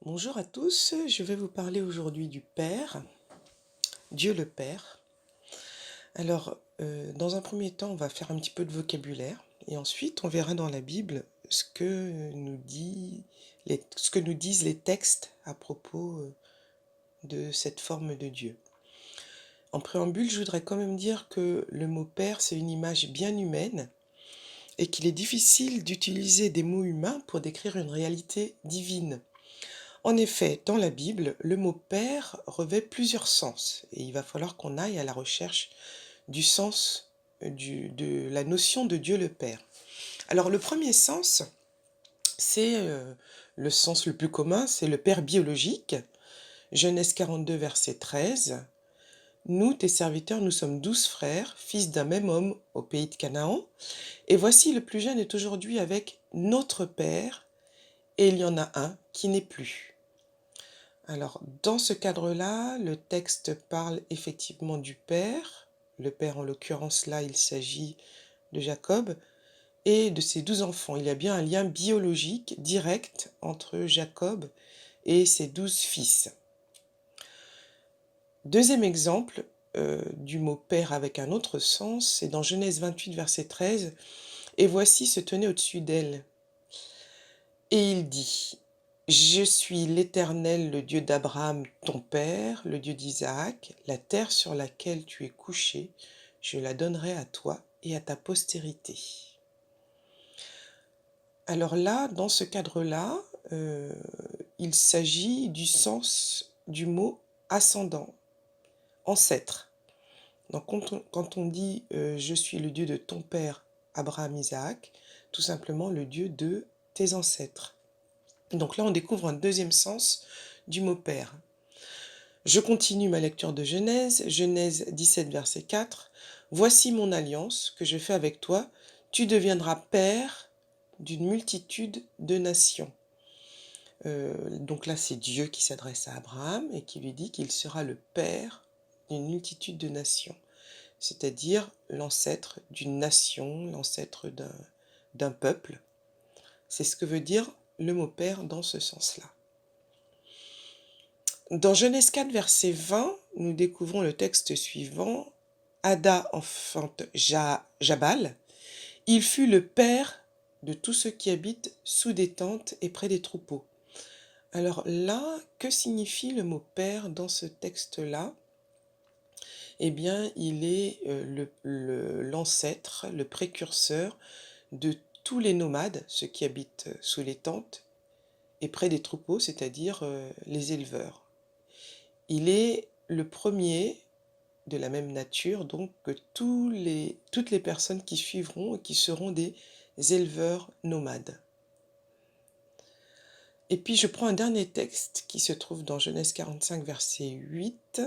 Bonjour à tous, je vais vous parler aujourd'hui du Père, Dieu le Père. Alors, dans un premier temps, on va faire un petit peu de vocabulaire et ensuite on verra dans la Bible ce que nous disent les textes à propos, de cette forme de Dieu. En préambule, je voudrais quand même dire que le mot Père, c'est une image bien humaine et qu'il est difficile d'utiliser des mots humains pour décrire une réalité divine. En effet, dans la Bible, le mot père revêt plusieurs sens et il va falloir qu'on aille à la recherche du sens de la notion de Dieu le Père. Alors le premier sens, c'est le sens le plus commun, c'est le Père biologique. Genèse 42, verset 13. Nous, tes serviteurs, nous sommes 12 frères, fils d'un même homme au pays de Canaan. Et voici le plus jeune est aujourd'hui avec notre Père, et il y en a un qui n'est plus. Alors, dans ce cadre-là, le texte parle effectivement du père. Le père, en l'occurrence, là, il s'agit de Jacob et de ses 12 enfants. Il y a bien un lien biologique direct entre Jacob et ses 12 fils. Deuxième exemple du mot père avec un autre sens, c'est dans Genèse 28, verset 13. Et voici se tenait au-dessus d'elle. Et il dit, je suis l'Éternel, le Dieu d'Abraham, ton père, le Dieu d'Isaac. La terre sur laquelle tu es couché, je la donnerai à toi et à ta postérité. Alors là, dans ce cadre-là, il s'agit du sens du mot ascendant, ancêtre. Donc quand on dit je suis le Dieu de ton père, Abraham, Isaac, tout simplement le Dieu de tes ancêtres. Donc là, on découvre un deuxième sens du mot père. Je continue ma lecture de Genèse, Genèse 17, verset 4. Voici mon alliance que je fais avec toi, tu deviendras père d'une multitude de nations. Donc là, c'est Dieu qui s'adresse à Abraham et qui lui dit qu'il sera le père d'une multitude de nations, c'est-à-dire l'ancêtre d'une nation, l'ancêtre d'un peuple. C'est ce que veut dire le mot père dans ce sens-là. Dans Genèse 4, verset 20, nous découvrons le texte suivant. Ada enfante Jabal. Il fut le père de tous ceux qui habitent sous des tentes et près des troupeaux. Alors là, que signifie le mot père dans ce texte-là? Eh bien, il est l'ancêtre, le précurseur de tous les nomades, ceux qui habitent sous les tentes et près des troupeaux, c'est-à-dire les éleveurs. Il est le premier de la même nature, donc que toutes les personnes qui suivront et qui seront des éleveurs nomades. Et puis je prends un dernier texte qui se trouve dans Genèse 45, verset 8.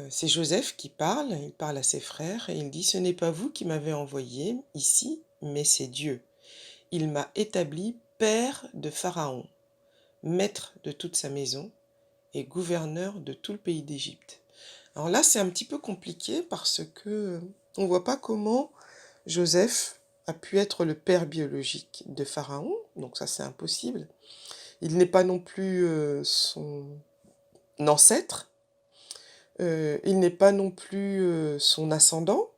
C'est Joseph qui parle, il parle à ses frères et il dit « Ce n'est pas vous qui m'avez envoyé ici, mais c'est Dieu. Il m'a établi père de Pharaon, maître de toute sa maison et gouverneur de tout le pays d'Égypte. » Alors là, c'est un petit peu compliqué parce que on ne voit pas comment Joseph a pu être le père biologique de Pharaon, donc ça c'est impossible. Il n'est pas non plus son ancêtre, il n'est pas non plus son ascendant.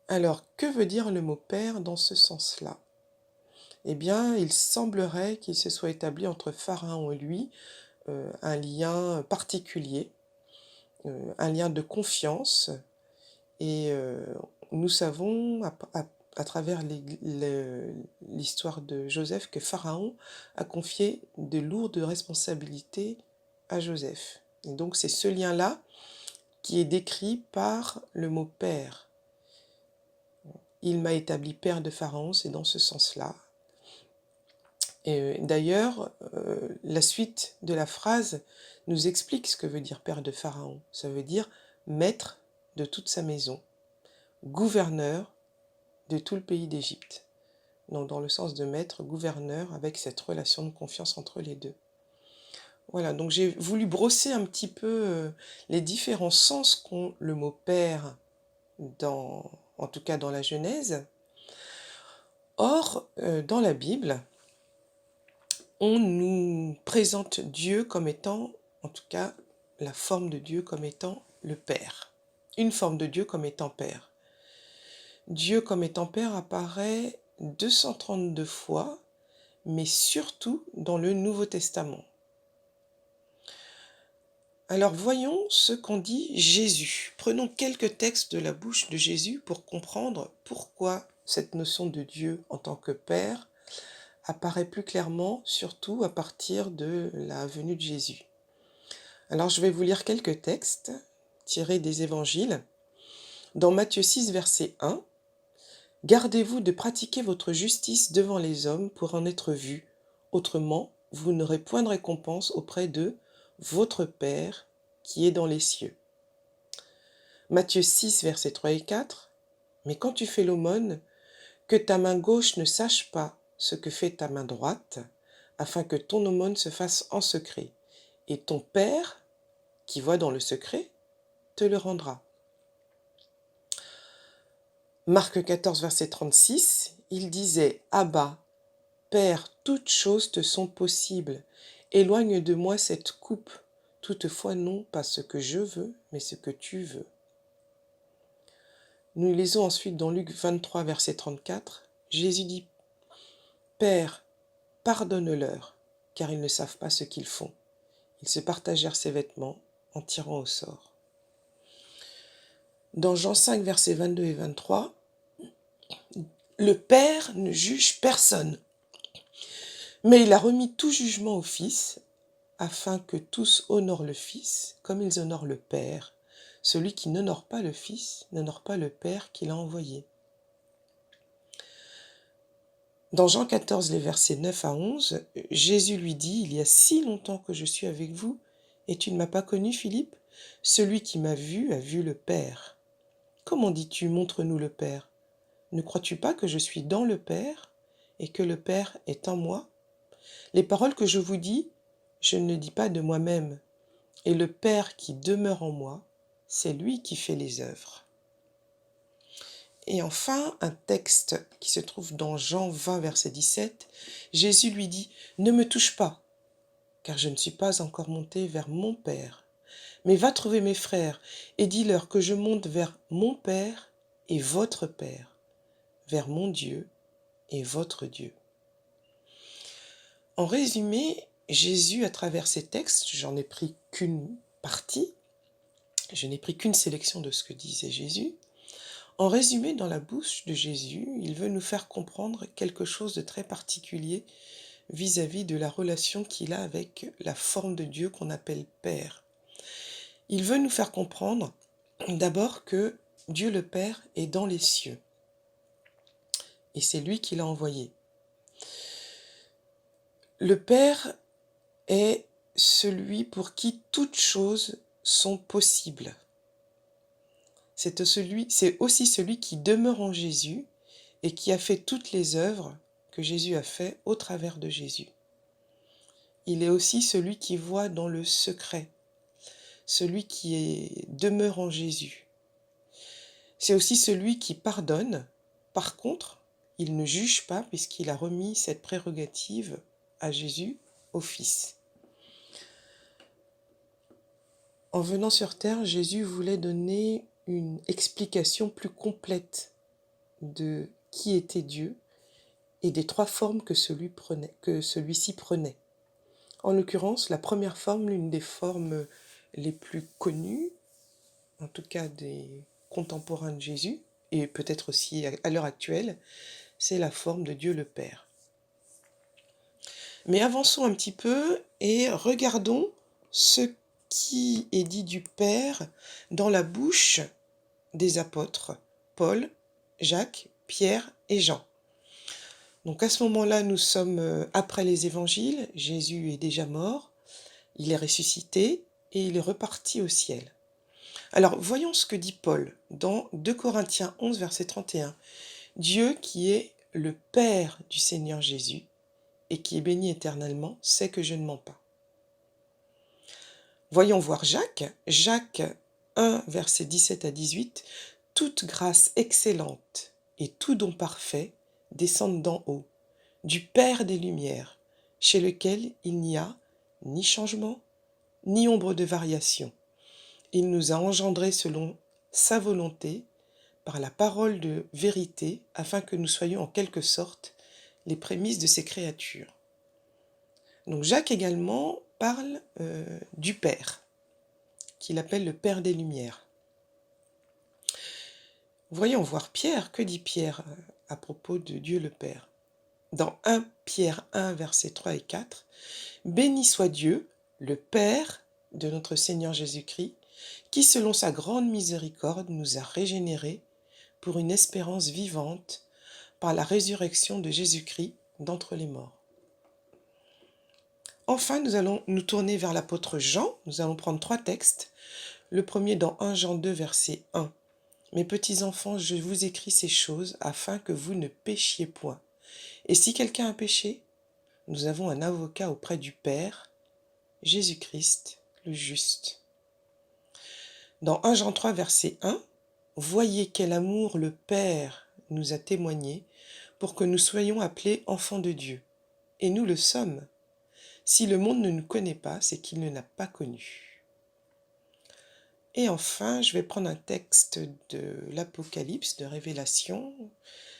Alors, que veut dire le mot père dans ce sens-là? Eh bien, il semblerait qu'il se soit établi entre Pharaon et lui un lien particulier, un lien de confiance. Et nous savons à travers l'histoire de Joseph que Pharaon a confié de lourdes responsabilités à Joseph. Et donc c'est ce lien-là qui est décrit par le mot père. Il m'a établi père de Pharaon, c'est dans ce sens-là. Et d'ailleurs, la suite de la phrase nous explique ce que veut dire père de Pharaon. Ça veut dire maître de toute sa maison, gouverneur de tout le pays d'Égypte. Donc dans le sens de maître, gouverneur, avec cette relation de confiance entre les deux. Voilà, donc j'ai voulu brosser un petit peu les différents sens qu'ont le mot père, en tout cas dans la Genèse. Or, dans la Bible, on nous présente Dieu comme étant, en tout cas, la forme de Dieu comme étant le Père. Une forme de Dieu comme étant Père. Dieu comme étant Père apparaît 232 fois, mais surtout dans le Nouveau Testament. Alors voyons ce qu'en dit Jésus. Prenons quelques textes de la bouche de Jésus pour comprendre pourquoi cette notion de Dieu en tant que Père apparaît plus clairement, surtout à partir de la venue de Jésus. Alors je vais vous lire quelques textes tirés des évangiles. Dans Matthieu 6, verset 1, « Gardez-vous de pratiquer votre justice devant les hommes pour en être vus, autrement vous n'aurez point de récompense auprès de votre Père qui est dans les cieux. » Matthieu 6, versets 3 et 4, « Mais quand tu fais l'aumône, que ta main gauche ne sache pas ce que fait ta main droite, afin que ton aumône se fasse en secret, et ton Père, qui voit dans le secret, te le rendra. » Marc 14, verset 36, il disait « Abba, Père, toutes choses te sont possibles. Éloigne de moi cette coupe. Toutefois non pas ce que je veux, mais ce que tu veux. » Nous lisons ensuite dans Luc 23, verset 34, Jésus dit « Père, pardonne-leur, car ils ne savent pas ce qu'ils font. » Ils se partagèrent ses vêtements en tirant au sort. Dans Jean 5, versets 22 et 23, le Père ne juge personne, mais il a remis tout jugement au Fils, afin que tous honorent le Fils comme ils honorent le Père. Celui qui n'honore pas le Fils n'honore pas le Père qui l'a envoyé. Dans Jean 14, les versets 9 à 11, Jésus lui dit « Il y a si longtemps que je suis avec vous, et tu ne m'as pas connu, Philippe ? Celui qui m'a vu a vu le Père. Comment dis-tu, montre-nous le Père ? Ne crois-tu pas que je suis dans le Père, et que le Père est en moi ? Les paroles que je vous dis, je ne les dis pas de moi-même, et le Père qui demeure en moi, c'est lui qui fait les œuvres. » Et enfin, un texte qui se trouve dans Jean 20, verset 17, Jésus lui dit « Ne me touche pas, car je ne suis pas encore monté vers mon Père. Mais va trouver mes frères et dis-leur que je monte vers mon Père et votre Père, vers mon Dieu et votre Dieu. » En résumé, Jésus, à travers ces textes, j'en ai pris qu'une partie, je n'ai pris qu'une sélection de ce que disait Jésus. En résumé, dans la bouche de Jésus, il veut nous faire comprendre quelque chose de très particulier vis-à-vis de la relation qu'il a avec la forme de Dieu qu'on appelle Père. Il veut nous faire comprendre d'abord que Dieu le Père est dans les cieux. Et c'est lui qui l'a envoyé. Le Père est celui pour qui toutes choses sont possibles. C'est aussi celui qui demeure en Jésus et qui a fait toutes les œuvres que Jésus a fait au travers de Jésus. Il est aussi celui qui voit dans le secret, celui qui demeure en Jésus. C'est aussi celui qui pardonne. Par contre, il ne juge pas puisqu'il a remis cette prérogative à Jésus, au Fils. En venant sur terre, Jésus voulait donner une explication plus complète de qui était Dieu et des trois formes que celui-ci prenait. En l'occurrence, la première forme, l'une des formes les plus connues, en tout cas des contemporains de Jésus, et peut-être aussi à l'heure actuelle, c'est la forme de Dieu le Père. Mais avançons un petit peu et regardons ce qui est dit du Père dans la bouche des apôtres, Paul, Jacques, Pierre et Jean. Donc à ce moment-là, nous sommes après les évangiles, Jésus est déjà mort, il est ressuscité et il est reparti au ciel. Alors voyons ce que dit Paul dans 2 Corinthiens 11, verset 31. Dieu qui est le Père du Seigneur Jésus et qui est béni éternellement, sait que je ne mens pas. Voyons voir Jacques. Jacques 1, verset 17 à 18. Toute grâce excellente et tout don parfait descendent d'en haut, du Père des Lumières, chez lequel il n'y a ni changement, ni ombre de variation. Il nous a engendrés selon sa volonté, par la parole de vérité, afin que nous soyons en quelque sorte les prémices de ses créatures. Donc Jacques également parle du Père, qu'il appelle le Père des Lumières. Voyons voir Pierre. Que dit Pierre à propos de Dieu le Père? Dans 1 Pierre 1, versets 3 et 4, « Béni soit Dieu, le Père de notre Seigneur Jésus-Christ, qui selon sa grande miséricorde nous a régénérés pour une espérance vivante par la résurrection de Jésus-Christ d'entre les morts. » Enfin, nous allons nous tourner vers l'apôtre Jean. Nous allons prendre 3 textes. Le premier dans 1 Jean 2, verset 1. « Mes petits enfants, je vous écris ces choses afin que vous ne péchiez point. Et si quelqu'un a péché, nous avons un avocat auprès du Père, Jésus-Christ le juste. » Dans 1 Jean 3, verset 1, « Voyez quel amour le Père nous a témoigné pour que nous soyons appelés enfants de Dieu. Et nous le sommes. Si le monde ne nous connaît pas, c'est qu'il ne l'a pas connu. » Et enfin, je vais prendre un texte de l'Apocalypse, de Révélation,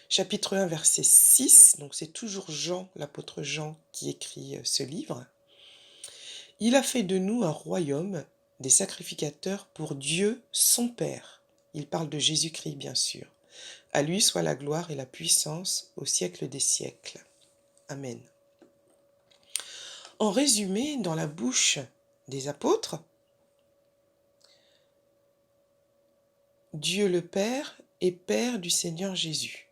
chapitre 1, verset 6. Donc c'est toujours Jean, l'apôtre Jean, qui écrit ce livre. « Il a fait de nous un royaume, des sacrificateurs pour Dieu son Père. » Il parle de Jésus-Christ, bien sûr. « À lui soit la gloire et la puissance au siècle des siècles. Amen. » En résumé, dans la bouche des apôtres, Dieu le Père est Père du Seigneur Jésus.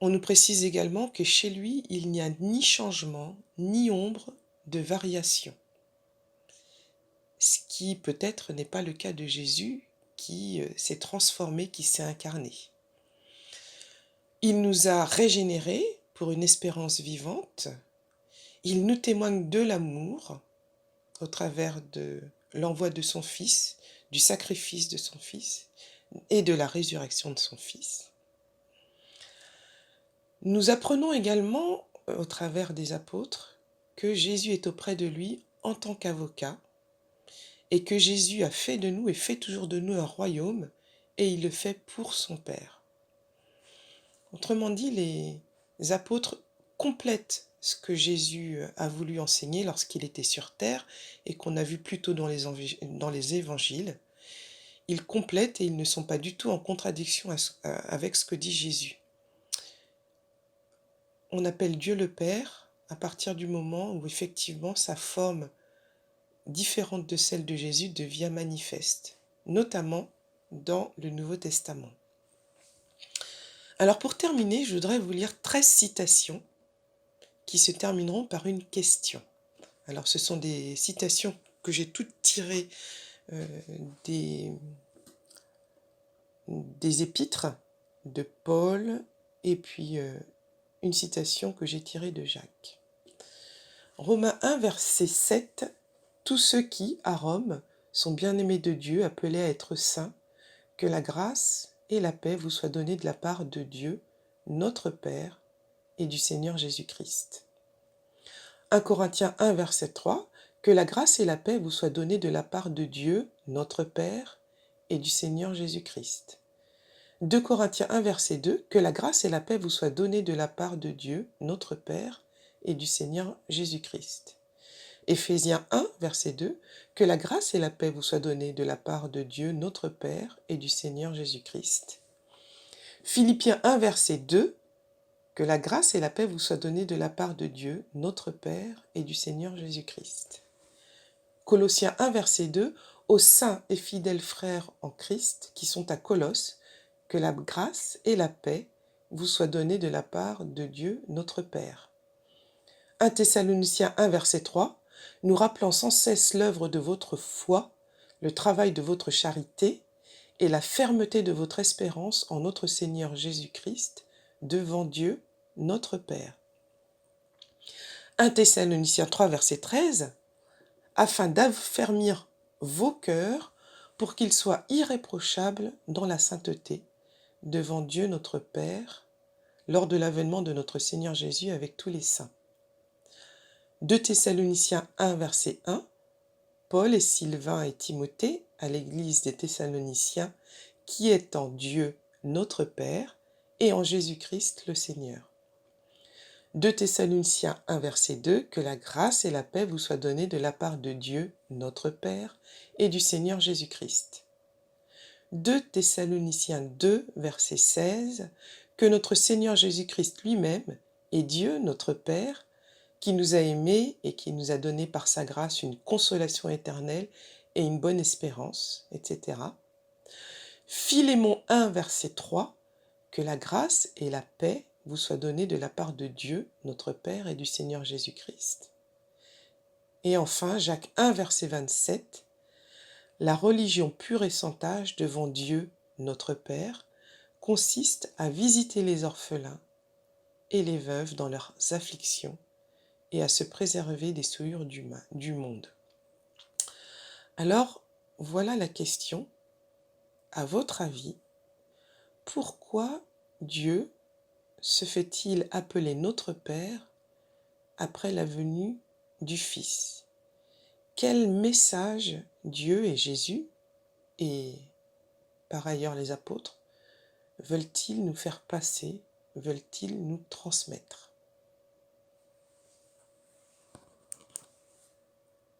On nous précise également que chez lui, il n'y a ni changement, ni ombre de variation. Ce qui peut-être n'est pas le cas de Jésus qui s'est transformé, qui s'est incarné. Il nous a régénérés pour une espérance vivante. Il nous témoigne de l'amour au travers de l'envoi de son Fils, du sacrifice de son Fils et de la résurrection de son Fils. Nous apprenons également, au travers des apôtres, que Jésus est auprès de lui en tant qu'avocat et que Jésus a fait de nous et fait toujours de nous un royaume et il le fait pour son Père. Autrement dit, les apôtres complètent ce que Jésus a voulu enseigner lorsqu'il était sur terre et qu'on a vu plus tôt dans les évangiles. Ils complètent et ils ne sont pas du tout en contradiction avec ce que dit Jésus. On appelle Dieu le Père à partir du moment où effectivement sa forme différente de celle de Jésus devient manifeste, notamment dans le Nouveau Testament. Alors pour terminer, je voudrais vous lire 13 citations qui se termineront par une question. Alors ce sont des citations que j'ai toutes tirées des épîtres de Paul et puis une citation que j'ai tirée de Jacques. Romains 1, verset 7. « Tous ceux qui, à Rome, sont bien-aimés de Dieu, appelés à être saints, que la grâce et la paix vous soient données de la part de Dieu, notre Père, et du Seigneur Jésus-Christ. » 1 Corinthiens 1, verset 3. « Que la grâce et la paix vous soient données de la part de Dieu, notre Père, et du Seigneur Jésus-Christ. » 2 Corinthiens 1, verset 2. « Que la grâce et la paix vous soient données de la part de Dieu, notre Père, et du Seigneur Jésus-Christ. » Éphésiens 1, verset 2. « Que la grâce et la paix vous soient données de la part de Dieu, notre Père, et du Seigneur Jésus-Christ. » Philippiens 1, verset 2. « Que la grâce et la paix vous soient données de la part de Dieu, notre Père, et du Seigneur Jésus-Christ. » Colossiens 1, verset 2. « Aux saints et fidèles frères en Christ qui sont à Colosse, que la grâce et la paix vous soient données de la part de Dieu, notre Père. » 1 Thessaloniciens 1, verset 3. « Nous rappelant sans cesse l'œuvre de votre foi, le travail de votre charité et la fermeté de votre espérance en notre Seigneur Jésus-Christ, devant Dieu, notre Père. » 1 Thessaloniciens 3, verset 13. « Afin d'affermir vos cœurs pour qu'ils soient irréprochables dans la sainteté, devant Dieu notre Père, lors de l'avènement de notre Seigneur Jésus avec tous les saints. 2 Thessaloniciens 1, verset 1, Paul et Sylvain et Timothée à l'église des Thessaloniciens, qui est en Dieu notre Père et en Jésus-Christ le Seigneur. 2 Thessaloniciens 1, verset 2, que la grâce et la paix vous soient données de la part de Dieu notre Père et du Seigneur Jésus-Christ. 2 Thessaloniciens 2, verset 16, que notre Seigneur Jésus-Christ lui-même et Dieu notre Père, qui nous a aimés et qui nous a donné par sa grâce une consolation éternelle et une bonne espérance, etc. Philémon 1, verset 3, que la grâce et la paix vous soient données de la part de Dieu, notre Père, et du Seigneur Jésus-Christ. Et enfin, Jacques 1, verset 27, la religion pure et sans tache devant Dieu, notre Père, consiste à visiter les orphelins et les veuves dans leurs afflictions et à se préserver des souillures du monde. Alors, voilà la question. À votre avis, pourquoi Dieu se fait-il appeler notre Père après la venue du Fils? Quel message Dieu et Jésus, et par ailleurs les apôtres, veulent-ils nous faire passer, veulent-ils nous transmettre?